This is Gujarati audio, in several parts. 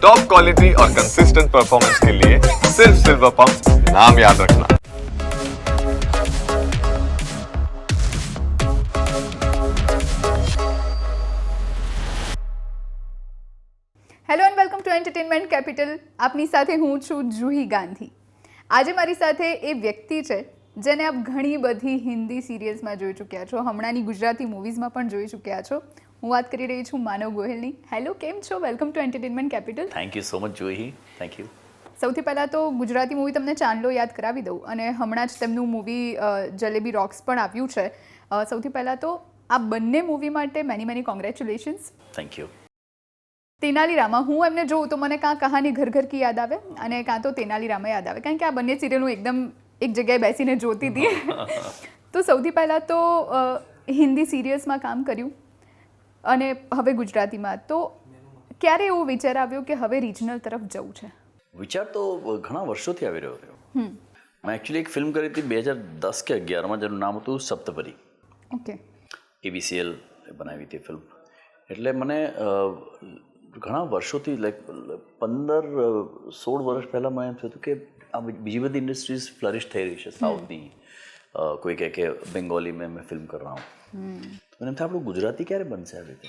टॉप क्वालिटी और कंसिस्टेंट परफॉर्मेंस के लिए सिर्फ सिल्वर पंप नाम याद रखना. Hello and welcome to entertainment capital. આપની સાથે હું છું જુહી ગાંધી. આજે મારી સાથે એ વ્યક્તિ છે જેને આપ ઘણી બધી હિન્દી સિરિયલ્સમાં જોઈ ચૂક્યા છો, હમણાંની ગુજરાતી મૂવીઝમાં પણ જોઈ ચૂક્યા છો. હું વાત કરી રહી છું માનવ ગોહિલની. હેલો, કેમ છો? Welcome to entertainment capital. Thank you so much Juhi, thank you. સૌથી પહેલાં તો ગુજરાતી મૂવી તમને ચાંદલો યાદ કરાવી દઉં, અને હમણાં જ તેમનું મૂવી જલેબી રોક્સ પણ આવ્યું છે. સૌથી પહેલાં તો આ બંને મૂવી માટે many congratulations. Thank you. Tenali Rama હું એમને જોઉં તો મને કાં કહાની ઘર ઘર કી યાદ આવે અને કાં તો તેનાલી રામા યાદ આવે, કારણ કે આ બંને સિરિયલ હું એકદમ એક જગ્યાએ બેસીને જોતી હતી. તો સૌથી પહેલાં તો હિન્દી સિરિયલ્સમાં કામ કર્યું અને હવે ગુજરાતીમાં. તો ક્યારે એવો વિચાર આવ્યો કે હવે રિજનલ તરફ જવું છે? વિચાર તો ઘણા વર્ષોથી આવી રહ્યો હતો. મેં એકચ્યુઅલી એક ફિલ્મ કરી હતી 2010 કે 2011માં, જેનું નામ હતું સપ્તપરી. ઓકે. ABCL બનાવી હતી ફિલ્મ. એટલે મને ઘણા વર્ષોથી લાઈક 15-16 વર્ષ પહેલાં મને એમ થયું કે આ બીજી બધી ઇન્ડસ્ટ્રીઝ ફ્લરિશ થઈ રહી છે સાઉથની. કોઈ કહે કે બેંગોલી મેં ફિલ્મ કર રહા હું. મને એમ થાય આપણું ગુજરાતી ક્યારે બનશે આવી રીતે.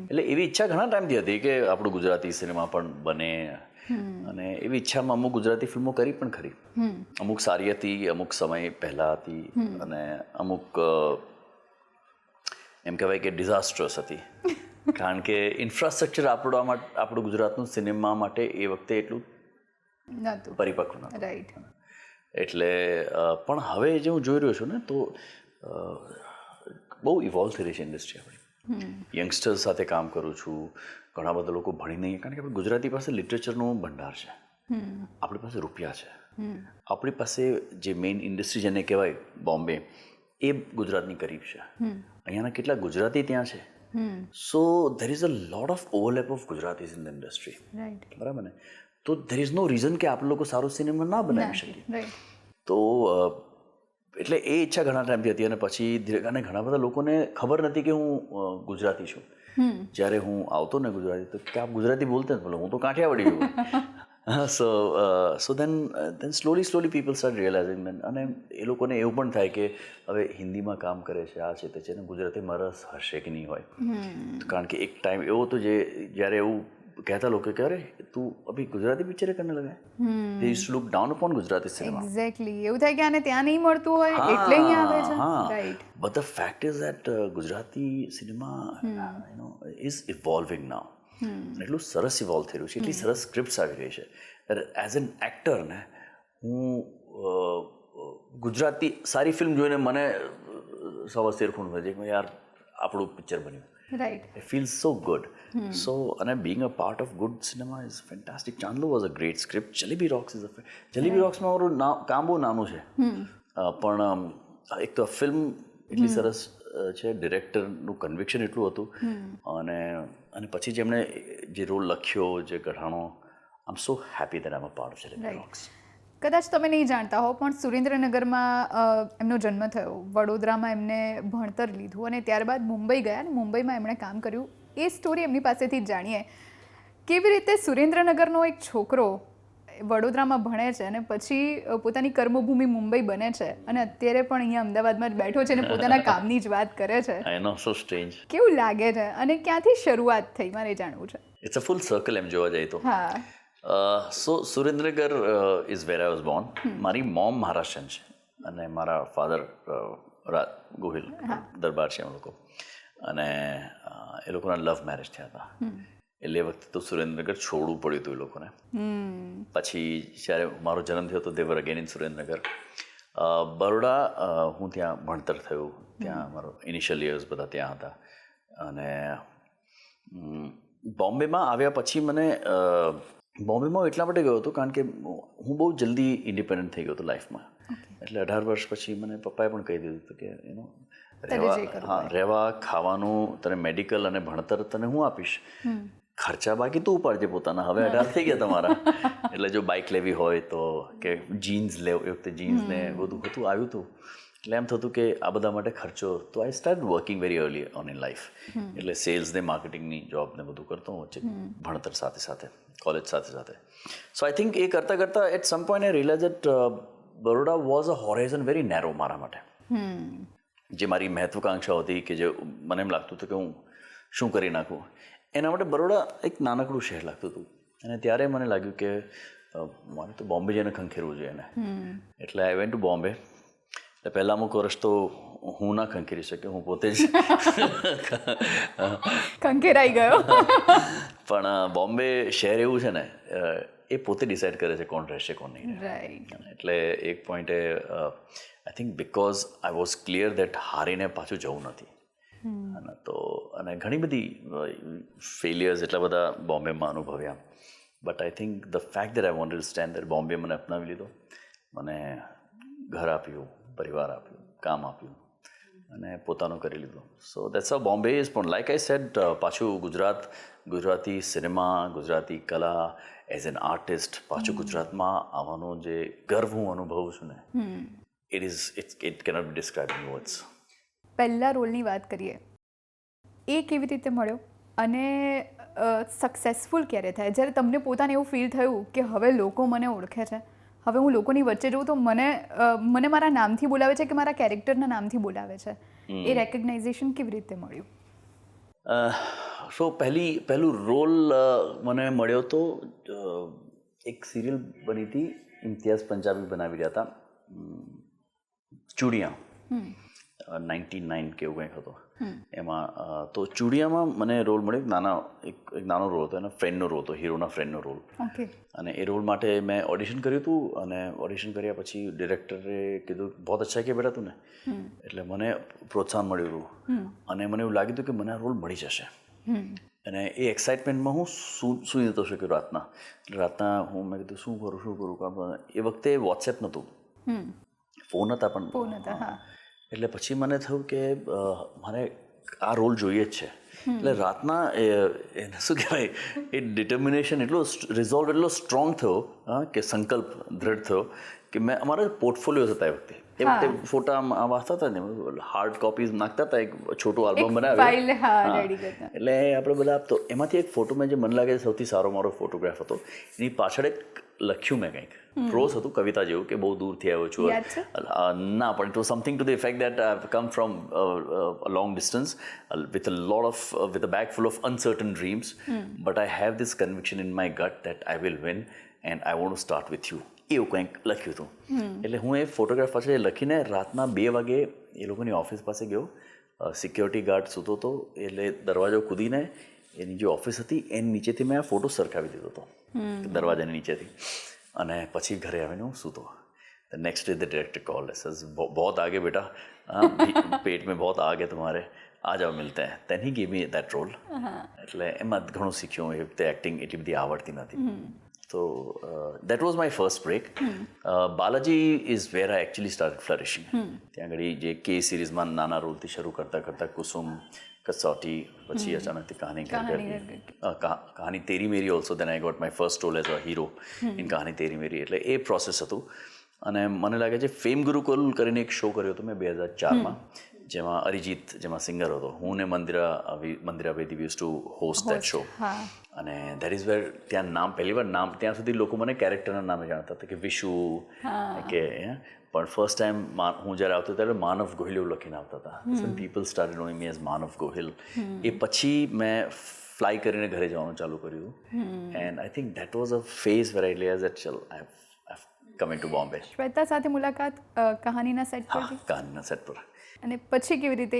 એટલે એવી ઈચ્છા ઘણા ટાઈમથી હતી કે આપણું ગુજરાતી સિનેમા પણ બને, અને એવી ઈચ્છામાં અમુક ગુજરાતી ફિલ્મો કરી પણ ખરી. અમુક સારી હતી, અમુક સમય પહેલાં હતી, અને અમુક એમ કહેવાય કે ડિઝાસ્ટ્રસ હતી. કારણ કે ઇન્ફ્રાસ્ટ્રક્ચર આપણું ગુજરાતનું સિનેમા માટે એ વખતે એટલું નહોતું પરિપક્વ નહોતું. રાઈટ. એટલે પણ હવે જે હું જોઈ રહ્યો છું ને, તો બહુ ઇવોલ્વ થઈ રહી છે ઇન્ડસ્ટ્રી આપણી. યંગસ્ટર્સ સાથે કામ કરું છું. ઘણા બધા લોકો ભણી નહીં, કારણ કે આપણે ગુજરાતી પાસે લિટરેચરનું ભંડાર છે, આપણી પાસે રૂપિયા છે, આપણી પાસે જે મેઇન ઇન્ડસ્ટ્રી જેને કહેવાય બોમ્બે, એ ગુજરાતની કરીબ છે. અહીંયાના કેટલા ગુજરાતી ત્યાં છે. So there is a lot of overlap of Gujaratis in the industry. Right. બરાબર ને? તો ધેર ઇઝ નો રીઝન કે આપણે લોકો સારું સિનેમા ના બનાવી શકીએ. રાઈટ. તો એટલે એ ઈચ્છા ઘણા ટાઈમથી હતી, અને પછી અને ઘણા બધા લોકોને ખબર નથી કે હું ગુજરાતી છું. જ્યારે હું આવતો ને ગુજરાતી, તો કે આપ ગુજરાતી બોલતે જ બોલો, હું તો કાઠિયાવાડી છું. સો દેન સ્લોલી પીપલ સ્ટાર્ટ રિયલાઇઝિંગ. અને એ લોકોને એવું પણ થાય કે હવે હિન્દીમાં કામ કરે છે, આ છે તે છે, ને ગુજરાતીમાં રસ હશે કે નહીં હોય. કારણ કે એક ટાઈમ એવો હતો જ્યારે એવું કહેતા લોકો કે અરે તું અભી ગુજરાતી પિક્ચર કરને લગા. They use to look down upon Gujarati cinema. Exactly એવું થાય કે આને ત્યાં નહીં મળતું હોય એટલે અહીંયા આવે છે. Right. But the fact is that Gujarati cinema is evolving now. એટલું સરસ ઇવોલ્વ થઈ રહ્યું છે, એટલી સરસ સ્ક્રિપ્ટ્સ આવી રહી છે. એઝ એન એક્ટર ને હું ગુજરાતી સારી ફિલ્મ જોઈને મને સવા શેરખું થાય છે કે યાર આપણું પિક્ચર બન્યું. Right. It feels so good. So, and being a part of good cinema is fantastic. Chandlo was a great script. Jalebi Rocks is Jalebi Rocks માં મારું કામ બહુ નાનું છે, પણ એક તો ફિલ્મ એટલી સરસ છે, ડિરેક્ટરનું કન્વિક્શન એટલું હતું, અને પછી જેમણે જે રોલ લખ્યો, જે ગઢાણો, I am so happy that I am a part of Jalebi rocks. કદાચ તમે નહીં જાણતા હો, પણ સુરેન્દ્રનગરમાં એમનો જન્મ થયો, વડોદરામાં એમને ભણતર લીધું, અને ત્યારબાદ મુંબઈ ગયા, અને મુંબઈમાં એમણે કામ કર્યું. એ સ્ટોરી એમની પાસેથી જ જાણીએ કેવી રીતે સુરેન્દ્રનગરનો એક છોકરો વડોદરામાં ભણે છે અને પછી પોતાની કર્મભૂમિ મુંબઈ બને છે, અને અત્યારે પણ અહીંયા અમદાવાદમાં જ બેઠો છે અને પોતાના કામની જ વાત કરે છે. આઈ નો, સો સ્ટ્રેન્જ. કેવું લાગે છે, અને ક્યાંથી શરૂઆત થઈ, મારે જાણવું છે. ઇટ્સ અ ફૂલ સર્કલ એમ જોવા જાય તો. હા. So Surendranagar is where I was born. મારી મોમ મહારાષ્ટ્રન છે, અને મારા ફાધર ગોહિલ દરબાર છે, એમ લોકો. અને એ લોકોના લવ મેરેજ થયા હતા, એટલે એ વખતે તો સુરેન્દ્રનગર છોડવું પડ્યું હતું એ લોકોને. પછી જ્યારે મારો જન્મ થયો તો દેવર અગેન ઇન સુરેન્દ્રનગર. બરોડા હું ત્યાં ભણતર થયું, ત્યાં મારો ઇનિશિયલ યર્સ બધા ત્યાં હતા. અને બોમ્બેમાં આવ્યા પછી મને બોમ્બેમાં એટલા માટે ગયો હતો કારણ કે હું બહુ જલ્દી ઇન્ડિપેન્ડન્ટ થઈ ગયો હતો લાઈફમાં. એટલે 18 વર્ષ પછી મને પપ્પાએ પણ કહી દીધું હતું કે રહેવા ખાવાનું તને મેડિકલ અને ભણતર તને હું આપીશ, ખર્ચા બાકી તું ઉપાડજે પોતાના. હવે 18 થઈ ગયા તમારા, એટલે જો બાઇક લેવી હોય તો, કે જીન્સ લેવું, એ વખતે જીન્સ ને બધું હતું આવ્યું હતું, એટલે એમ થતું કે આ બધા માટે ખર્ચો. તો આઈ start working very early on in life. એટલે સેલ્સ ને માર્કેટિંગની જોબ ને બધું કરતો હું વચ્ચે ભણતર સાથે સાથે. કોલેજ સાથે સાથે. સો આઈ થિંક એ કરતાં કરતાં at some point I realise that Baroda was a horizon very narrow મારા માટે. જે મારી મહત્વાકાંક્ષા હતી કે જે મને એમ લાગતું હતું કે હું શું કરી નાખું, એના માટે બરોડા એક નાનકડું શહેર લાગતું હતું. અને ત્યારે મને લાગ્યું કે મારે તો બોમ્બે જઈને ખંખેરવું જોઈએ એને. એટલે આઈ વેન્ટ ટુ બોમ્બે. એટલે પહેલાં અમુક વર્ષ તો હું ના ખંખેરી શક્યો, હું પોતે જ ખંખેરાઈ ગયો. પણ બોમ્બે શહેર એવું છે ને, એ પોતે ડિસાઇડ કરે છે કોણ રહેશે કોણ નહીં. રાઈટ. એટલે એક પોઈન્ટે I think because I was clear that હારીને પાછું જવું નથી. અને તો અને ઘણી બધી ફેલિયર્સ એટલા બધા બોમ્બેમાં અનુભવ્યા. But I think the fact that I wanted to stand that Bombay મને અપનાવી લીધો. મને ઘર આપ્યું, પરિવાર આપ્યું, કામ આપ્યું અને પોતાનું કરી લીધું. સો દેટ્સ અ બોમ્બે ઇઝ. પણ લાઈક આઈ સેડ, પાછું ગુજરાતી સિનેમા, ગુજરાતી કલા, એઝ એન આર્ટિસ્ટ પાછું ગુજરાતમાં આવવાનો જે ગર્વ હું અનુભવું છું ને, it cannot B describe in words. પહેલા રોલની વાત કરીએ, એ કેવી રીતે મળ્યો અને સક્સેસફુલ ક્યારે થાય? જ્યારે તમને પોતાને એવું ફીલ થયું કે હવે લોકો મને ઓળખે છે, હવે હું લોકોની વચ્ચે જઉં તો મને મારા નામથી બોલાવે છે કે મારા કેરેક્ટરના નામથી બોલાવે છે, એ રેકગ્નાઇઝેશન કેવી રીતે મળ્યું? સો પહેલું રોલ મને મળ્યો તો એક સિરિયલ બની હતી, ઇમ્તિયાઝ પંજાબી બનાવી રહ્યા હતા, ચૂડિયા, 99 કે એવું કંઈક હતો એમાં. તો ચૂડિયામાં મને રોલ મળ્યો, એક નાનો રોલ હતો, એના ફ્રેન્ડનો રોલ હતો, હીરોના ફ્રેન્ડનો રોલ. અને એ રોલ માટે મેં ઓડિશન કર્યું હતું. અને ઓડિશન કર્યા પછી ડિરેક્ટરે કીધું બહુ અચ્છા કે બેટા તું ને, એટલે મને પ્રોત્સાહન મળ્યું હતું. અને મને એવું લાગ્યું હતું કે મને આ રોલ મળી જશે. અને એ એક્સાઇટમેન્ટમાં હું સૂઈ નહોતો શક્યો રાતના. મેં કીધું શું કરું. એ વખતે વોટ્સએપ નહોતું, ફોન હતા પણ. એટલે પછી મને થયું કે મારે આ રોલ જોઈએ જ છે. એટલે રાતના શું કહેવાય, એ ડિટર્મિનેશન એટલો રિઝોલ્વ એટલો સ્ટ્રોંગ થયો કે સંકલ્પ દ્રઢ થયો કે મેં અમારા પોર્ટફોલિયો હતા એ વખતે ફોટા વાંચતા હતા ને, હાર્ડ કોપીઝ નાખતા હતા, એક છોટું આલ્બમ બનાવ્યું. એટલે આપણે બધા, તો એમાંથી એક ફોટો મેં જે મને લાગે સૌથી સારો મારો ફોટોગ્રાફ હતો, એની પાછળ એક લખ્યું મેં કંઈક પ્રોઝ હતું, કવિતા જેવું, કે બહુ દૂરથી આવ્યો છું. ના, પણ it was something to the effect that I have come from a long distance with a bag full of uncertain dreams, but I have this conviction in my gut that I will win and I want to start with you. એવું કંઈક લખ્યું હતું. એટલે હું એ ફોટોગ્રાફ પાછળ લખીને રાતના 2 વાગે એ લોકોની ઓફિસ પાસે ગયો. સિક્યોરિટી ગાર્ડ સૂતો હતો, એટલે દરવાજો કૂદીને એની જે ઓફિસ હતી એની નીચેથી મેં આ ફોટો સરખાવી દીધો હતો, દરવાજાની નીચેથી. અને પછી ઘરે આવીને હું સૂતો. Next day the director call, बहुत आगे बेटा, पेट में बहुत आगे तुम्हारे, आ जाओ मिलते हैं. then he gave me that role. એટલે એમાં ઘણું શીખ્યું. એ વખતે એક્ટિંગ એટલી બધી આવડતી નથી. So that was my first break. Balaji is where I actually started flourishing. ત્યાં આગળ જે કે સિરીઝમાં નાના રોલથી શરૂ કરતા કુસુમ, કસોટી, પછી અચાનકથી કહાની તેરી મેરી also. then I got my first role as a hero in કહાની તેરી મેરી. એટલે એ પ્રોસેસ હતું. અને મને લાગે છે ફેમ ગુરુકુલ કરીને એક શો કર્યો હતો મેં 2004માં, જેમાં અરિજીત જેમાં સિંગર હતો. હું ને Mandira Bedi use to host that show. અને દેટ ઇઝ વેર ત્યાં નામ પહેલી વાર ત્યાં સુધી લોકો મને કેરેક્ટરના નામે જાણતા હતા કે વિશુ કે, પણ ફર્સ્ટ ટાઈમ હું જ્યારે આવતો ત્યારે માનવ ગોહિલ એવું લખીને આવતા હતા. So people started knowing me as Manav Gohil. એ પછી મેં ફ્લાય કરીને ઘરે જવાનું ચાલુ કર્યું. And I think that was a phase where I realise that ચલ I have coming to Bombay. Shweta સાથે મુલાકાત કહાનીના સેટ પર? કહાનીના સેટ પર. અને પછી કેવી રીતે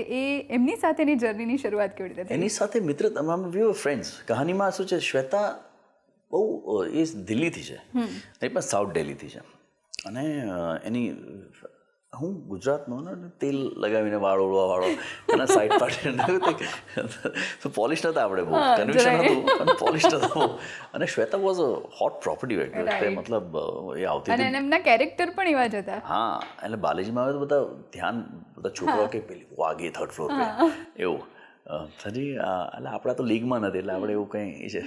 એમની સાથેની જર્નીની શરૂઆત કેવી રીતે? એની સાથે મિત્રતા, વી વર ફ્રેન્ડ્સ. કહાનીમાં શું છે, શ્વેતા બહુ એ દિલ્હીથી છે, એ પણ સાઉથ દિલ્હીથી છે. અને એની હું ગુજરાતનો ને તેલ લગાવીને વાળો એના સાઈડ પાર્ટી પોલિશ નતા આપણે, બહુ કન્વિક્શન હતું પણ પોલિશ નતા બહુ. અને Shweta was a hot property vector, મતલબ એ આવતી અને એમના કેરેક્ટર પણ એવા જ હતા. હા, એટલે બાલાજીમાં આવે તો બધા છોકરાઓ કે પેલી વાગે 3rd ફ્લોર પે એવું. હજી એટલે આપણા તો લીગમાં નથી, એટલે આપણે એવું કંઈ છે.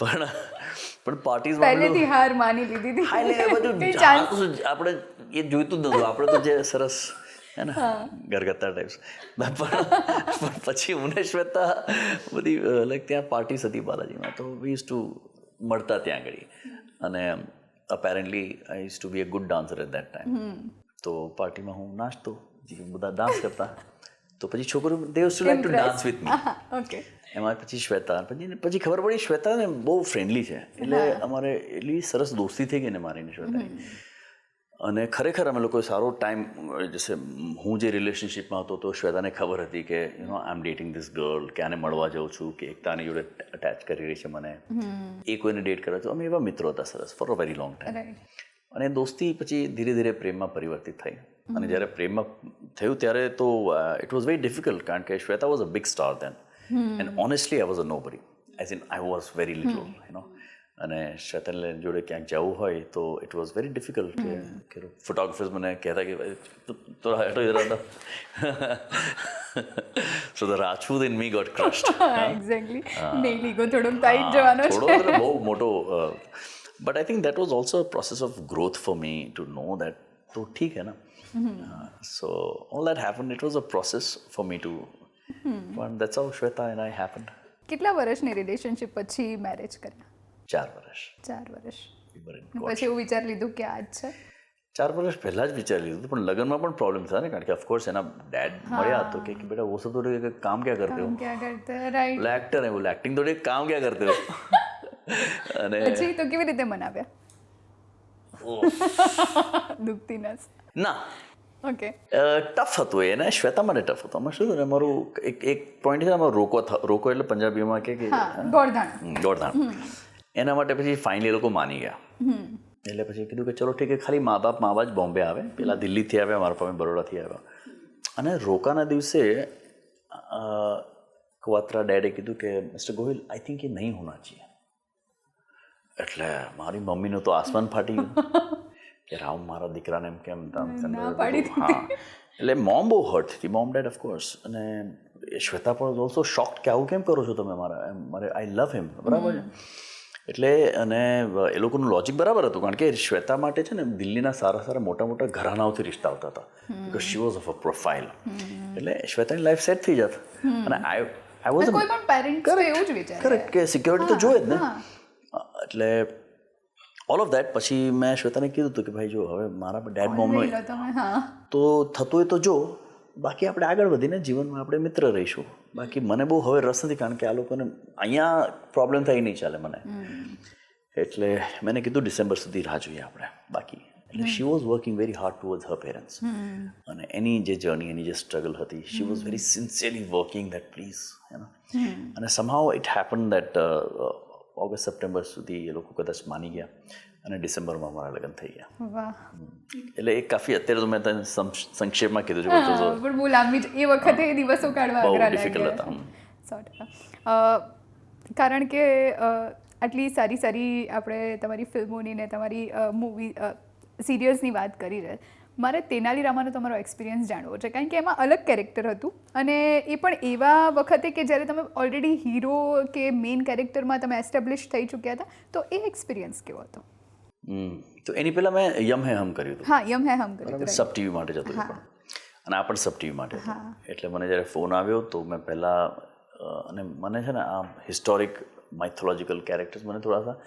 પણ પાર્ટીઝમાં પહેલેથી હાર માની લીધી હતી. હા, એટલે બધું આપણે એ જોઈતું જ નહોતું. આપણે તો જે સરસ હે ને ઘરગથ્થા ટાઈપ્સ. પણ પછી હું ને શ્વેતા બધી લાઈક ત્યાં પાર્ટીસ હતી બાલાજીમાં, તો વી યુઝ ટુ મળતા ત્યાં આગળ. અને apparently I use to be a good dancer at that time. તો પાર્ટીમાં હું નાચતો, બધા ડાન્સ કરતા. તો પછી છોકરીઓ દે use to like to dance with me. Okay. એમાં પછી શ્વેતા પછી ખબર પડી શ્વેતા ને બહુ ફ્રેન્ડલી છે, એટલે અમારે એટલી સરસ દોસ્તી થઈ ગઈ ને મારી ને શ્વેતાની. અને ખરેખર અમે લોકોએ સારો ટાઈમ, જશે હું જે રિલેશનશિપમાં હતો તો શ્વેતાને ખબર હતી કે you know I am dating this girl, કે આને મળવા જાઉં છું, કે એકતાની જોડે અટેચ કરી રહી છે મને, એ કોઈને ડેટ કરે. તો અમે એવા મિત્રો હતા સરસ for a very long time. અને દોસ્તી પછી ધીરે ધીરે પ્રેમમાં પરિવર્તિત થઈ. અને જ્યારે પ્રેમમાં થયું ત્યારે તો ઇટ વોઝ વેરી ડિફિકલ્ટ, કારણ કે Shweta was a big star then, and honestly I was a nobody, as in I was very little, you know. અને શ્વેતાને જોડે ક્યાંક જવું હોય તો ઇટ વોઝ વેરી ડિફિકલ્ટ. કે ફોટોગ્રાફર્સ મને કહેતા કે તો હેઠો જરા so the Rajput in me got crushed. Exactly. Male ego થોડોક ટાઈટ જવાનો છે. થોડો બહુ મોટો. But I think that was also a process of growth for me to know that તો ઠીક હે ના. So all that happen, it was a process for me too, પણ that's how Shweta and I happened. કેટલા વર્ષની રિલેશનશિપ પછી મેરેજ કર્યા? 4 વર્ષ. 4 વર્ષ. પછી એવું વિચાર લીધું કે આ જ છે? 4 વર્ષ પહેલાં જ વિચારી લીધું, પણ લગ્નમાં પણ પ્રોબ્લેમ થયા ને, કારણ કે ઓફકોર્સ એના ડેડ મળ્યા તો કે બેટા वो सब तो काम क्या करते हो, क्या करते हैं, राइट. बोला एक्टर है, बोला एक्टिंग तो काम क्या करते हो. અને પછી તો કેવી રીતે મનાવ્યા? દુખતી નસ? ના, ઓકે. ટફ હતું એને, શ્વેતા માટે ટફ હતું. આમાં શું હતું ને, અમારું એક પોઈન્ટ છે આમાં, રોકો એટલે પંજાબીમાં કે દોડધાણ. એના માટે પછી ફાઇનલી એ લોકો માની ગયા. એટલે પછી કીધું કે ચલો ઠીક છે, ખાલી મા બાપ જ બોમ્બે આવે, પેલા દિલ્હીથી આવ્યા, મારા પાસે બરોડાથી આવ્યા. અને રોકાના દિવસે કવાત્રા ડેડે કીધું કે મિસ્ટર ગોહિલ આઈ થિંક એ નહીં હોના चाहिए. એટલે મારી મમ્મીનું તો આસમાન ફાટી ગયું કે રામ મારા દીકરાને એમ કેમ. હા, એટલે મોમ બહુ હર્ટ હતી, મોમ ડેડ ઓફકોર્સ. અને શ્વેતા પણ ઓલ્સો શોક્ડ કે આવું કેમ કરો છો તમે મારા, એમ મારે આઈ લવ હિમ, બરાબર છે. એટલે અને એ લોકોનું લોજિક બરાબર હતું, કારણ કે શ્વેતા માટે છે ને દિલ્હીના સારા મોટા ઘરાનાઓથી રિશ્તા આવતા હતા, because she was of a profile. એટલે શ્વેતાની લાઈફ સેટ થઈ જાત. અને આઈ વોઝ કોઈ પણ પેરેન્ટ્સ તો એવું જ વિચારે, કરેક્ટ, કે સિક્યોરિટી તો જોઈએ જ ને. એટલે ઓલ ઓફ દેટ પછી મેં શ્વેતાને કીધું હતું કે ભાઈ જો હવે મારા ડેડ મોમનો તો થતું હોય તો જો, બાકી આપણે આગળ વધીને જીવનમાં આપણે મિત્ર રહીશું. બાકી મને બહુ હવે રસ નથી, કારણ કે આ લોકોને અહીંયા પ્રોબ્લેમ થઈ નહીં ચાલે મને. એટલે મેં કીધું ડિસેમ્બર સુધી રાહ જોઈએ આપણે બાકી. એટલે she was working very hard towards her parents. અને એની જે જર્ની, એની જે સ્ટ્રગલ હતી, she was very sincerely working that please, you know. અને somehow it happen that August September સુધી એ લોકો કદાચ માની ગયા, અને ડિસેમ્બરમાં મારા લગ્ન થઈ ગયા. એટલે એ કાફી, અત્યારે તો મેં તને સંક્ષેપમાં કીધું છે, પણ બહુ લાંબી એ વખતે દિવસો કાઢવા બહુ ડિફિકલ્ટ હતા. 100%. કારણ કે આટલી સારી આપણે તમારી ફિલ્મોની ને તમારી મૂવી સિરિયલ્સની વાત કરી છે. મારે તેનાલી રામાનો તમારો એક્સપિરિયન્સ જાણવો છે, કારણ કે એમાં અલગ કેરેક્ટર હતું, અને એ પણ એવા વખતે કે જ્યારે તમે ઓલરેડી હીરો કે મેઇન કેરેક્ટરમાં તમે એસ્ટેબ્લિશ થઈ ચૂક્યા હતા. તો એ એક્સપિરિયન્સ કેવો હતો? તો એની પહેલાં મેં યમ હે હમ કર્યું હતું. હા, યમ હે હમ કર્યું હતું. સબ ટીવી માટે જતું હતું, અને આ પણ સબ ટીવી માટે હતું. એટલે મને જ્યારે ફોન આવ્યો તો મેં પહેલાં, અને મને છે ને આ હિસ્ટોરિક માઇથોલોજીકલ કેરેક્ટર્સ મને થોડા સા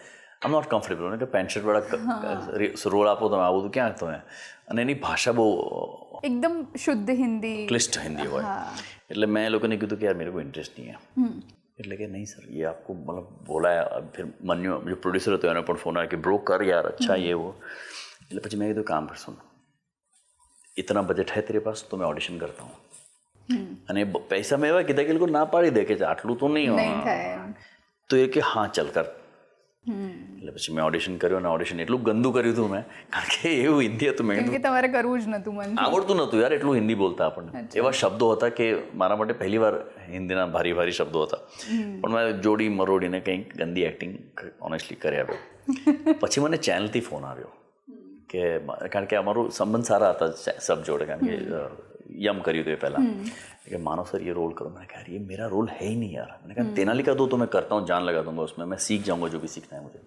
આમ નોટ કમ્ફર્ટેબલ, કે પેન્ટ શર્ટવાળા રોલ આપો તમે, આવું બધું ક્યાં તમે. અને એની ભાષા બહુ એકદમ શુદ્ધ હિન્દી, ક્લિષ્ટ હિન્દી હોય. એટલે મેં લોકોને કીધું કે યાર મેરે કો ઇન્ટરેસ્ટ નહીં है. એટલે કે નહીં સર ये आपको मतलब बोला. फिर मन्यू जो प्रोड्यूसर होते हैं उन्हें પણ ફોन आया कि ब्रो कर यार अच्छा ये वो. એટલે પછી મેં કીધું કામ કરશું, इतना बजट है तेरे पास तो मैं ऑडिशन करता हूँ. અને પૈસા મેં એવા કીધા કે લોકો ના પાડી દે કે આટલું તો નહીં હોય, તો એ કે હા ચલ કર. એટલે પછી મેં ઓડિશન કર્યું, અને ઓડિશન એટલું ગંદુ કર્યું હતું મેં, કારણ કે એવું હિન્દી હતું, મેં તમારે કરવું જ નહોતું, મને આવડતું નહોતું યાર એટલું હિન્દી બોલતા આપણને. એવા શબ્દો હતા કે મારા માટે પહેલી વાર હિન્દીના ભારી શબ્દો હતા, પણ મેં જોડી મરોડીને કંઈક ગંદી એક્ટિંગ ઓનેસ્ટલી કરી આવ્યો. પછી મને ચેનલથી ફોન આવ્યો કે, કારણ કે અમારું સંબંધ સારા હતા સબ જોડે, કારણ કે यम करी तो पहला कि मानो सर ये रोल करो. मैंने कहा ये मेरा रोल है ही नहीं यार. मैंने कहा तेनाली का दो तो मैं करता हूँ, जान लगा दूंगा उसमें, मैं सीख जाऊंगा जो भी सीखना है मुझे.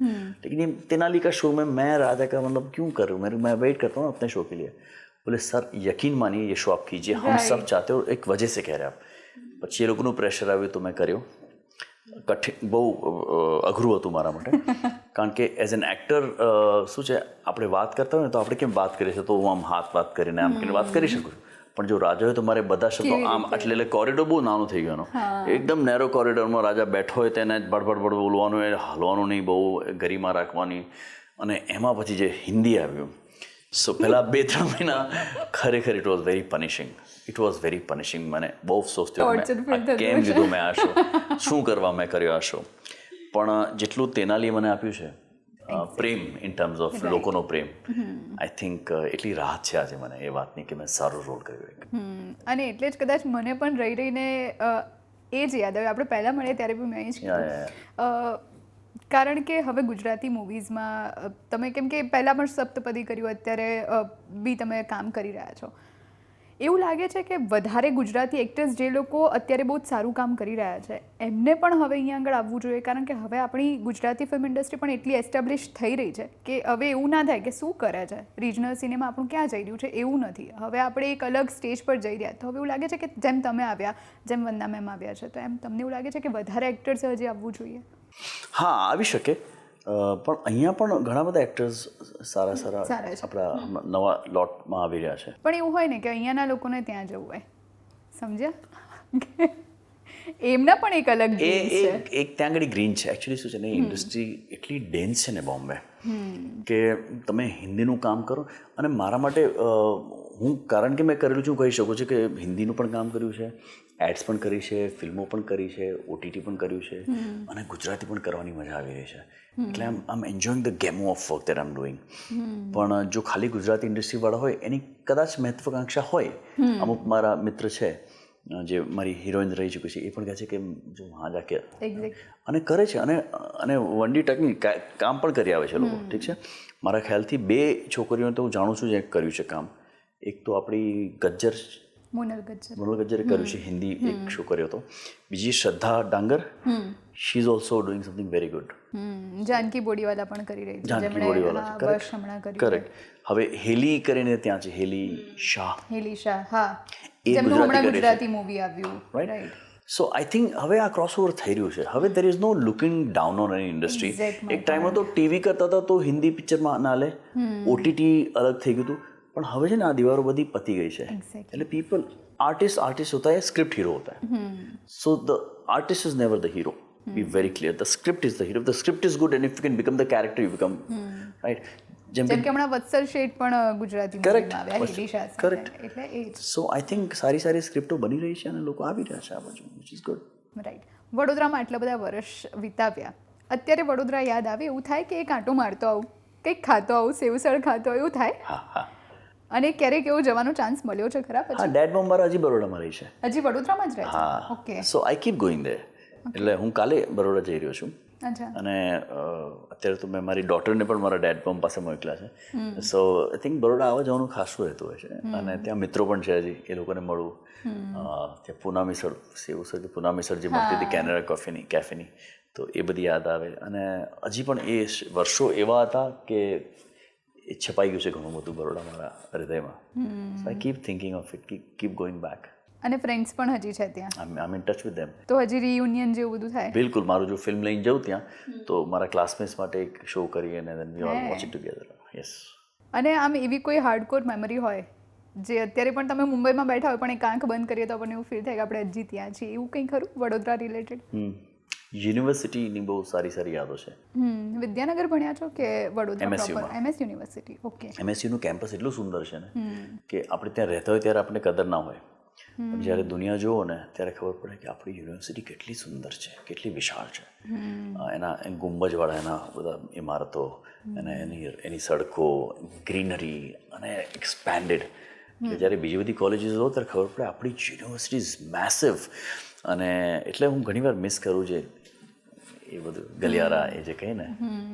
लेकिन ये तेनाली का शो में मैं राजा का मतलब क्यों कर रहा हूँ, मैं वेट करता हूँ अपने शो के लिए. बोले सर यकीन मानिए ये शो आप कीजिए, हम सब चाहते हो, एक वजह से कह रहे हैं आप. પછી એ લોકોનું પ્રેશર આવ્યું તો મેં કર્યો, કઠિન, બહુ અઘરું હતું મારા માટે. કારણ કે એઝ એન એક્ટર શું છે, આપણે વાત કરતા હોય ને તો આપણે કેમ વાત કરીએ છીએ, તો હું આમ હાથ વાત કરીને આમ કરીને વાત કરી શકું છું. પણ જો રાજા હોય તો મારે બધા શબ્દો આમ એટલે કોરિડોર બહુ નાનો થઈ ગયો એનો. એકદમ નેરો કોરિડોરમાં રાજા બેઠો હોય તેને બડબડ બોલવાનું, એ હાલવાનું નહીં, બહુ ગરિમા રાખવાની. અને એમાં પછી જે હિન્દી આવ્યું, સો પહેલા 2-3 મહિના ખરેખર it was very punishing. It was very punishing. મને બહુ અફસોસ થયો, કેમ લીધો મેં આ શો, શું કરવા મેં કર્યો આ શો. પણ જેટલું તેનાલી મને આપ્યું છે પ્રેમ, ઇન ટર્મ્સ ઓફ લોકોનો પ્રેમ, આઈ થિંક એટલી રાહત છે આજે મને એ વાતની કે મેં સારો રોલ કર્યો એક. અને એટલે જ કદાચ મને પણ રહીને એ જ યાદ આવે, આપણે પહેલાં મળ્યા ત્યારે બી મેં જ કીધું. કારણ કે હવે ગુજરાતી મૂવીઝમાં તમે કેમ કે પહેલાં પણ સપ્તપદી કર્યું, અત્યારે બી તમે કામ કરી રહ્યા છો, એવું લાગે છે કે વધારે ગુજરાતી એક્ટર્સ જે લોકો અત્યારે બહુ જ સારું કામ કરી રહ્યા છે એમને પણ હવે અહીંયા આગળ આવવું જોઈએ. કારણ કે હવે આપણી ગુજરાતી ફિલ્મ ઇન્ડસ્ટ્રી પણ એટલી એસ્ટાબ્લિશ થઈ રહી છે કે હવે એવું ના થાય કે શું કરે છે રિજનલ સિનેમા, આપણું ક્યાં જઈ રહ્યું છે, એવું નથી. હવે આપણે એક અલગ સ્ટેજ પર જઈ રહ્યા. તો હવે એવું લાગે છે કે જેમ તમે આવ્યા, જેમ વંદના મેમ આવ્યા છે, તો એમ તમને એવું લાગે છે કે વધારે એક્ટર્સે હજી આવવું જોઈએ? હા, આવી શકે. પણ અહીંયા પણ ઘણા બધા એક્ટર્સ સારા આપણા નવા લોટમાં આવી રહ્યા છે. પણ એવું હોય ને કે અહીંયાના લોકોને ત્યાં જવું હોય, સમજ્યા? એમના પણ એક અલગ એક ત્યાં આગળ ગ્રીન છે. એકચ્યુઅલી શું છે ને, ઇન્ડસ્ટ્રી એટલી ડેન્સ છે ને બોમ્બે, કે તમે હિન્દીનું કામ કરો. અને મારા માટે હું, કારણ કે મેં કરેલું છું, કહી શકું છું કે હિન્દીનું પણ કામ કર્યું છે, એડ્સ પણ કરી છે, ફિલ્મો પણ કરી છે, OTT પણ કર્યું છે, અને ગુજરાતી પણ કરવાની મજા આવી રહી છે. એટલે I am enjoying the game of work that I am doing. પણ જો ખાલી ગુજરાતી ઇન્ડસ્ટ્રીવાળા હોય, એની કદાચ મહત્વાકાંક્ષા હોય. અમુક મારા મિત્ર છે જે મારી હિરોઈન રહી ચૂકી છે, એ પણ કહે છે કે જો હા જા કે, અને કરે છે. અને વનડી ટકની કામ પણ કરી આવે છે લોકો. ઠીક છે, મારા ખ્યાલથી 2 છોકરીઓને તો હું જાણું છું જે કર્યું છે કામ. એક તો આપણી ગજ્જર, મોનલ ગજ્જરે કર્યું છે, હિન્દી એક શો કર્યો હતો. બીજી Shraddha Dangar, she is also doing something very good. Janki Bodiwala પણ કરી રહી છે, જાનકી બોડીવાલા છે, કરેક્ટ. હવે હેલી કરીને ત્યાં છે, હેલી શાહ, હા, એ ગુજરાતી મૂવી આવ્યું, રાઈટ. સો આઈ થિંક હવે આ ક્રોસઓવર થઈ રહ્યું છે. હવે there is no looking down on any industry. એક ટાઈમમાં તો ટીવી કરતા હતા તો હિન્દી પિક્ચરમાં ના લે, OTT અલગ થઈ ગયું હતું. પણ હવે છે ને, આ દીવારો બધી પતી ગઈ છે. એટલે પીપલ, આર્ટિસ્ટ હોતા है, स्क्रिप्ट हीरो होता है. So the artist is never the hero. Be very clear. The script is the hero. If the script is good and if you can become the character, you become right. જેમ કે હમણાં વત્સલ શેઠ પણ ગુજરાતી મૂવીમાં આવ્યા, હેલી શાહ સાથે. એટલે એ જ. સો આઈ થિંક સારી સ્ક્રિપ્ટો બની રહી છે અને લોકો આવી રહ્યા છે આ બાજુ, which is good. રાઈટ. વડોદરામાં આટલા બધા વર્ષ વિતાવ્યા, અત્યારે વડોદરા યાદ આવે એવું થાય કે એક આંટો મારતો આવું, કંઈક ખાતો આવું, સેવસળ ખાતો એવું થાય? હા. અને ક્યારેક એવો જવાનો ચાન્સ મળ્યો છે ખરા? હા, ડેડ મમ મારા હજી બરોડામાં રહી છે. હજી વડોદરામાં જ રહે છે? હા. Okay. So I keep going there. એટલે હું કાલે બરોડા જઈ રહ્યો છું. અને અત્યારે તો મેં મારી ડોટરને પણ મારા ડેડ પમ્પ પાસે મોકલ્યા છે. સો આઈ થિંક બરોડા આવવા જવાનું ખાસું રહેતું હોય છે. અને ત્યાં મિત્રો પણ છે હજી, એ લોકોને મળું. ત્યાં પૂનામીસળ, સેવસળ પૂનામીસળ જે મળતી હતી કેનેરા કેફેની, તો એ બધી યાદ આવે. અને હજી પણ એ વર્ષો એવા હતા કે એ છપાઈ ગયું છે ઘણું બધું બરોડા મારા હૃદયમાં. So I keep thinking of it, keep going back. અને ફ્રેન્ડ્સ પણ હજી છે ત્યાં? I am in touch with them. તો હજી રિયુનિયન જેવું બધું થાય? બિલકુલ. મારું જો ફિલ્મ લઈને જાઉં ત્યાં, તો મારા ક્લાસમેટ્સ માટે એક શો કરીએ અને then we all watch it together. Yes. અને આમ એવી કોઈ હાર્ડકોર મેમરી હોય જે અત્યારે પણ તમે મુંબઈમાં બેઠા હોય પણ એક આંખ બંધ કરીએ તો આપણને એવું ફીલ થાય કે આપણે હજી ત્યાં છીએ, એવું કંઈ ખરું વડોદરા રિલેટેડ? યુનિવર્સિટીની બહુ સારી યાદો છે. વિદ્યાનગર ભણ્યા છો કે Vadodara proper? MS university. Okay. MSUનું કેમ્પસ એટલું સુંદર છે ને કે આપણે ત્યાં રહેતા હોય ત્યારે આપણને કદર ના હોય. જ્યારે દુનિયા જુઓ ને ત્યારે ખબર પડે કે આપણી યુનિવર્સિટી કેટલી સુંદર છે, કેટલી વિશાળ છે. એના ગુંબજવાળા એના બધા ઇમારતો, અને એની સડકો, ગ્રીનરી અને એક્સપેન્ડેડ. જ્યારે બીજી બધી કોલેજીસ હોય ત્યારે ખબર પડે આપણી યુનિવર્સિટી ઇઝ મેસિવ. અને એટલે હું ઘણીવાર મિસ કરું છે એ બધું ગલિયારા, એ જે કહે ને,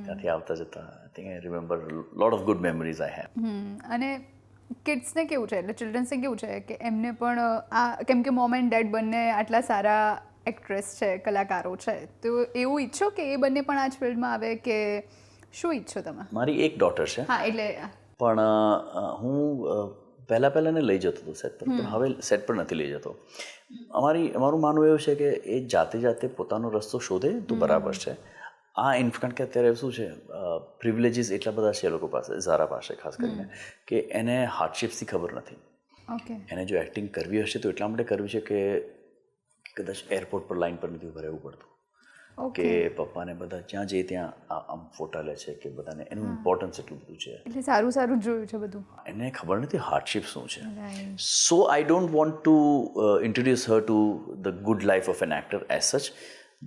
ત્યાંથી આવતા જતા. I think I remember lot of good memories I have. અને કિડ્સને કેવું છે, એટલે ચિલ્ડ્રન્સને કેવું છે કે એમને પણ આ, કેમ કે મોમ એન્ડ ડેડ બંને આટલા સારા એક્ટ્રેસ છે, કલાકારો છે, તો એવું ઈચ્છો કે એ બંને પણ આ જ ફિલ્ડમાં આવે કે શું ઈચ્છો તમે? મારી એક ડોટર છે. હા, એટલે પણ હું પહેલાં એને લઈ જતો હતો સેટ પર, પણ હવે સેટ પર નથી લઈ જતો. અમારું માનવું એવું છે કે એ જાતે પોતાનો રસ્તો શોધે તો બરાબર છે. કારણ કે અત્યારે શું છે, પ્રિવિલેજીસ એટલા બધા છે એ લોકો પાસે, ઝારા પાસે ખાસ કરીને, કે એને હાર્ડશિપ્સની ખબર નથી. ઓકે. એને જો એક્ટિંગ કરવી હશે તો એટલા માટે કરવી છે કે કદાચ એરપોર્ટ પર લાઈન પર નથી ઊભા રહેવું પડતું, કે પપ્પાને બધા જ્યાં જઈએ ત્યાં આમ ફોટા લે છે, કે બધાને એનું ઇમ્પોર્ટન્સ એટલું બધું છે. એટલે સારું જોયું છે બધું. એને ખબર નથી હાર્ડશિપ શું છે. Right. So I don't want to introduce her to the good life of N actor as સચ.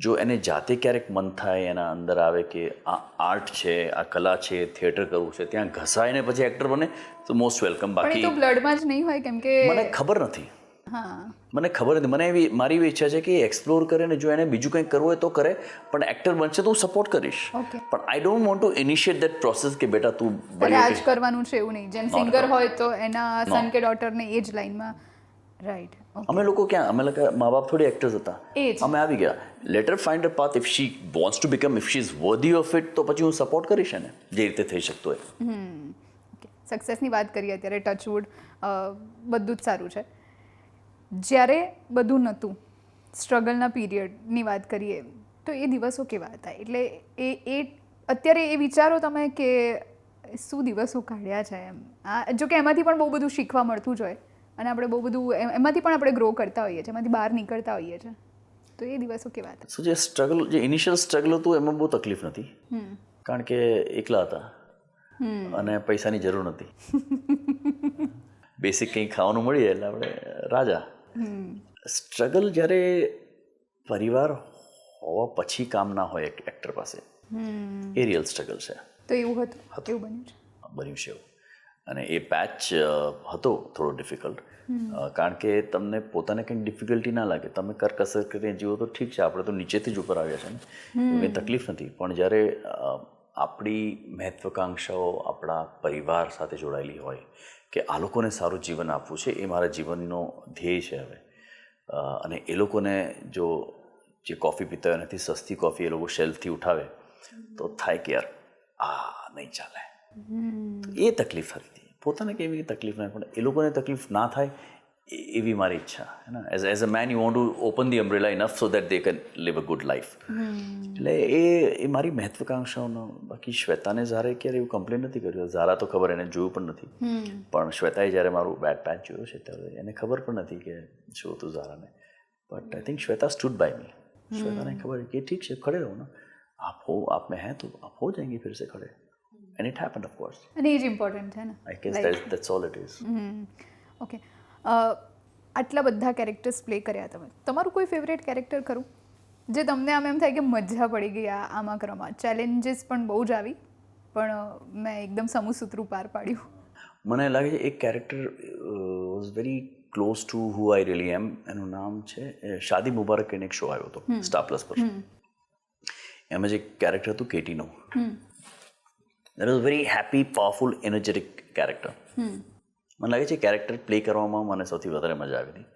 જો એને જાતે ક્યારેક મન થાય, એના અંદર આવે કે આ આર્ટ છે, આ કલા છે, થિયેટર કરવું છે, ત્યાં ઘસાઈને પછી એક્ટર બને તો મોસ્ટ વેલકમ. પણ એ બાકી તો બ્લડમાં જ નહીં હોય, કેમ કે મને ખબર નથી. હા, મને ખબર નથી. મારી એવી ઈચ્છા છે કે એક્સપ્લોર કરે, ને જો એને બીજું કંઈક કરવું હોય તો કરે, પણ એક્ટર બનશે તો હું સપોર્ટ કરીશ. Okay. પણ I don't want to initiate that process કે બેટા તું રાજ કરવાનું છે એવું નહીં. જેમ Not સિંગર at all. હોય તો એના સન કે ડોટરને એ જ લાઈનમાં. રાઈટ. અમે લોકો મા બાપ થોડી એક્ટર્સ હતા, એ જ. અમે આવી ગયા. Let her find a path. If she wants to become, if she is worthy of it, તો પછી હું સપોર્ટ કરીશ એને જે રીતે થઈ શકતો હોય. ઓકે. સક્સેસની વાત કરીએ અત્યારે, ટચવુડ બધું જ સારું છે. જ્યારે બધું નહોતું, સ્ટ્રગલના પીરિયડની વાત કરીએ તો એ દિવસો કેવા હતા? એટલે એ અત્યારે એ વિચારો તમે કે શું દિવસો કાઢ્યા છે એમ. જો કે એમાંથી પણ બહુ બધું શીખવા મળતું જ હોય, અને આપણે બહુ બધું એમાંથી પણ આપણે ગ્રો કરતા હોઈએ છીએ, એમાંથી બહાર નીકળતા હોઈએ છીએ. તો એ દિવસો કેવા હતા? સો જે ઇનિશિયલ સ્ટ્રગલ હતું એમાં બહુ તકલીફ નથી, કારણ કે એકલા હતા અને પૈસાની જરૂર નથી. બેસિક કંઈ ખાવાનું મળી જાય એટલે આપણે રાજા. સ્ટ્રગલ જ્યારે પરિવાર હોવા પછી કામ ના હોય એક્ટર પાસે, એ રિયલ સ્ટ્રગલ છે. તો એવું હતું, એવું બન્યું છે એવું. અને એ પેચ હતો થોડો ડિફિકલ્ટ, કારણ કે તમને પોતાને કંઈક ડિફિકલ્ટી ના લાગે, તમે કરકસર કરીને જીવો તો ઠીક છે, આપણે તો નીચેથી જ ઉપર આવ્યા છે ને, કંઈ તકલીફ નથી. પણ જ્યારે આપણી મહત્વાકાંક્ષાઓ આપણા પરિવાર સાથે જોડાયેલી હોય કે આ લોકોને સારું જીવન આપવું છે, એ મારા જીવનનો ધ્યેય છે હવે, અને એ લોકોને જો જે કોફી પીતા હોય એનાથી સસ્તી કોફી એ લોકો શેલ્ફથી ઉઠાવે તો થાય કે યાર આ નહીં ચાલે. એ તકલીફ હતી. પોતાને કેવી તકલીફ ના, પણ એ લોકોને તકલીફ ના થાય એવી મારી ઈચ્છા. As a man you want to open the umbrella enough so that they can live a good life. એટલે એ મારી મહત્વાકાંક્ષાઓનો. બાકી શ્વેતાને ઝારે ક્યારે એવું કમ્પ્લેન નથી કર્યું. ઝારા તો ખબર, એને જોયું પણ નથી, પણ શ્વેતાએ જ્યારે મારું બેડ પેચ જોયું છે ત્યારે એને ખબર પણ નથી કે શું હતું ઝારાને. But I think Shweta stood by me. Shweta ने खबर कि ठीक है खड़े रहो ना, आप में हैं तो आप हो जाएंगे फिर से खड़े. And it happened, of course. અને એ જ ઇમ્પોર્ટન્ટ છે ને. I guess that's all it is. Okay. આટલા બધા કેરેક્ટર્સ પ્લે કર્યા તમે, તમારું કોઈ ફેવરેટ કેરેક્ટર ખરું જે તમને આમ એમ થાય કે મજા પડી ગઈ આમાં કરવામાં? ચેલેન્જીસ પણ બહુ જ આવી, પણ મેં એકદમ સમૂહસૂત્રું પાર પાડ્યું. મને લાગે છે એક character was very close to who I really am. એનું નામ છે શાદી મુબારક કરીને એક શો આવ્યો હતો સ્ટાર પ્લસ પર. એમાં જે કેરેક્ટર હતું કેટીનો, that was very happy, powerful, energetic character. મને લાગે છે કેરેક્ટર પ્લે કરવામાં મને સૌથી વધારે મજા આવી હતી,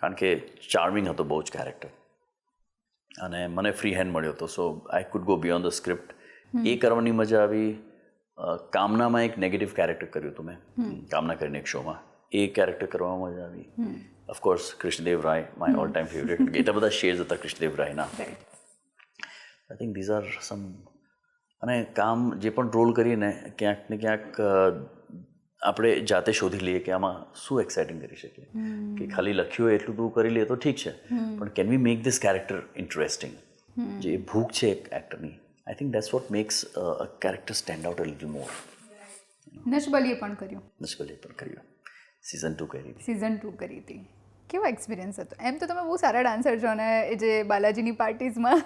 કારણ કે ચાર્મિંગ હતો બહુ જ કેરેક્ટર, અને મને ફ્રી હેન્ડ મળ્યો હતો. So I could go beyond the script. એ કરવાની મજા આવી. કામનામાં એક નેગેટિવ કેરેક્ટર કર્યું હતું મેં, કામના કરીને એક શોમાં. એ કેરેક્ટર કરવામાં મજા આવી. Of course Krishnadev Rai, my all time favourite. એટલા બધા શેડ્સ હતા કૃષ્ણદેવ રાયના. I think these are some. અને કામ જે પણ રોલ કરીને ક્યાંક ને ક્યાંક આપણે જાતે શોધી લઈએ કે આમાં શું એક્સાઇટિંગ કરી શકીએ, કે ખાલી લખ્યું હોય એટલું તું કરી લઈએ તો ઠીક છે, પણ can we make this character interesting. જે ભૂખ છે એક એક્ટરની, I think that's what makes a character stand out a little more. નશબલીએ પણ કર્યું. નશબલીએ પણ કર્યું. સિઝન 2 કરી હતી. સિઝન 2 કરી હતી. કેવો એક્સપિરિયન્સ હતો? એમ તો તમે બહુ સારા ડાન્સર છો, અને એ જે બાલાજીની પાર્ટીઝમાં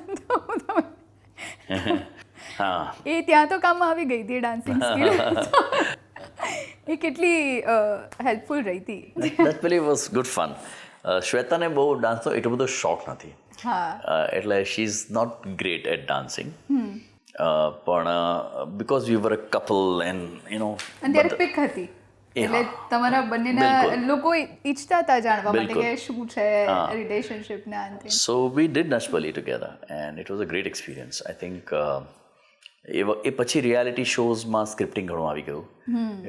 હા, એ ત્યાં તો કામમાં આવી ગઈ હતી ડાન્સિંગ સ્કિલ. એ કેટલી હેલ્પફુલ રહી હતી. Nach Baliye was good fun. શ્વેતાને બહુ ડાન્સનો એટલો બધો શોખ નથી, એટલે she is not great at dancing. પણ because we were a couple and you know, અને ત્યારે પિક હતી, એટલે તમારા બંનેના લોકો ઈચ્છતા હતા જાણવા માટે કે શું છે રિલેશનશિપના અંતે. So we did Nach Baliye together and it was a great experience. I think એ પછી રિયાલિટી શોઝમાં સ્ક્રિપ્ટિંગ ઘણું આવી ગયું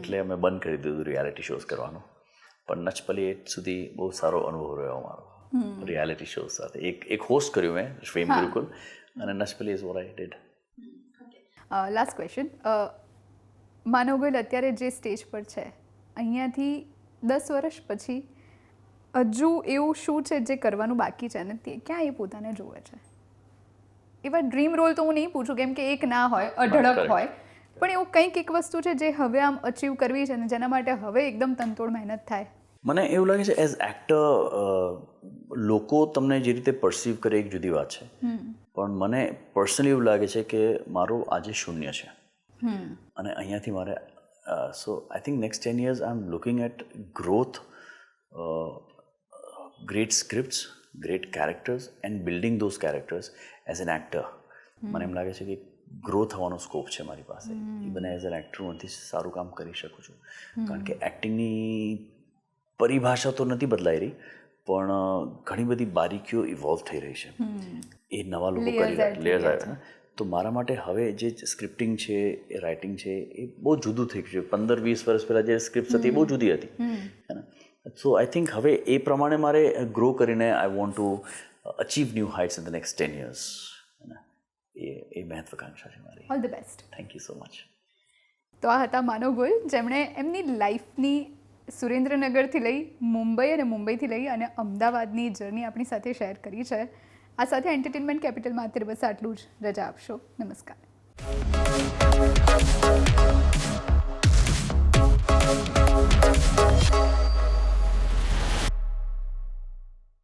એટલે અમે બંધ કરી દીધું રિયાલિટી શોઝ કરવાનું. પણ નચપલી સુધી બહુ સારો અનુભવ રહ્યો અમારો રિયાલિટી શોઝ સાથે. એક હોસ્ટ કર્યું મેં ફેમ ગુરુકુલ, અને Nach Baliye is what I did. Last question, Manav Goyal અત્યારે જે સ્ટેજ પર છે, અહીંયાથી 10 વર્ષ પછી હજુ એવું શું છે જે કરવાનું બાકી છે અને તે ક્યાં એ પોતાને જોવે છે? એવા ડ્રીમ રોલ તો હું નહીં પૂછું, કેમ કે એક ના હોય, અઢળક હોય, પણ એવું કંઈક એક વસ્તુ છે જે હવે આમ અચીવ કરવી છે અને જેના માટે હવે એકદમ તનતોડ મહેનત થાય. મને એવું લાગે છે એઝ એક્ટર લોકો તમને જે રીતે પરસીવ કરે એક જુદી વાત છે, પણ મને પર્સનલી એવું લાગે છે કે મારું આજે શૂન્ય છે અને અહીંયાથી મારે so I think next 10 years I am looking at growth, great scripts, great characters and building those characters as an actor. મને એમ લાગે છે કે ગ્રો થવાનો સ્કોપ છે મારી પાસે. ઇવન એઝ એન એક્ટર હું અહીંથી સારું કામ કરી શકું છું, કારણ કે એક્ટિંગની પરિભાષા તો નથી બદલાઈ રહી, પણ ઘણી બધી બારીકીઓ ઇવોલ્વ થઈ રહી છે. એ નવા લોકો કરી રહ્યા, લેયર્સ આવ્યા. તો મારા માટે હવે જે સ્ક્રિપ્ટિંગ છે, એ રાઇટિંગ છે, એ બહુ જુદું થઈ ગયું છે. 15-20 વર્ષ પહેલાં જે સ્ક્રિપ્ટ હતી એ બહુ જુદી હતી. સો આઈ થિંક હવે એ પ્રમાણે મારે ગ્રો કરીને I want to achieve new heights in the next 10 years. એ મહત્વાકાંક્ષા છે મારી. All the best. Thank you so much. તો આ હતા માનવ ગોયલ, જેમણે એમની લાઈફની સુરેન્દ્રનગરથી લઈ મુંબઈ અને મુંબઈથી લઈ અને અમદાવાદની જર્ની આપણી સાથે શેર કરી છે. આ સાથે એન્ટરટેનમેન્ટ કેપિટલમાં અત્યારે બસ આટલું જ. રજા આપશો. નમસ્કાર.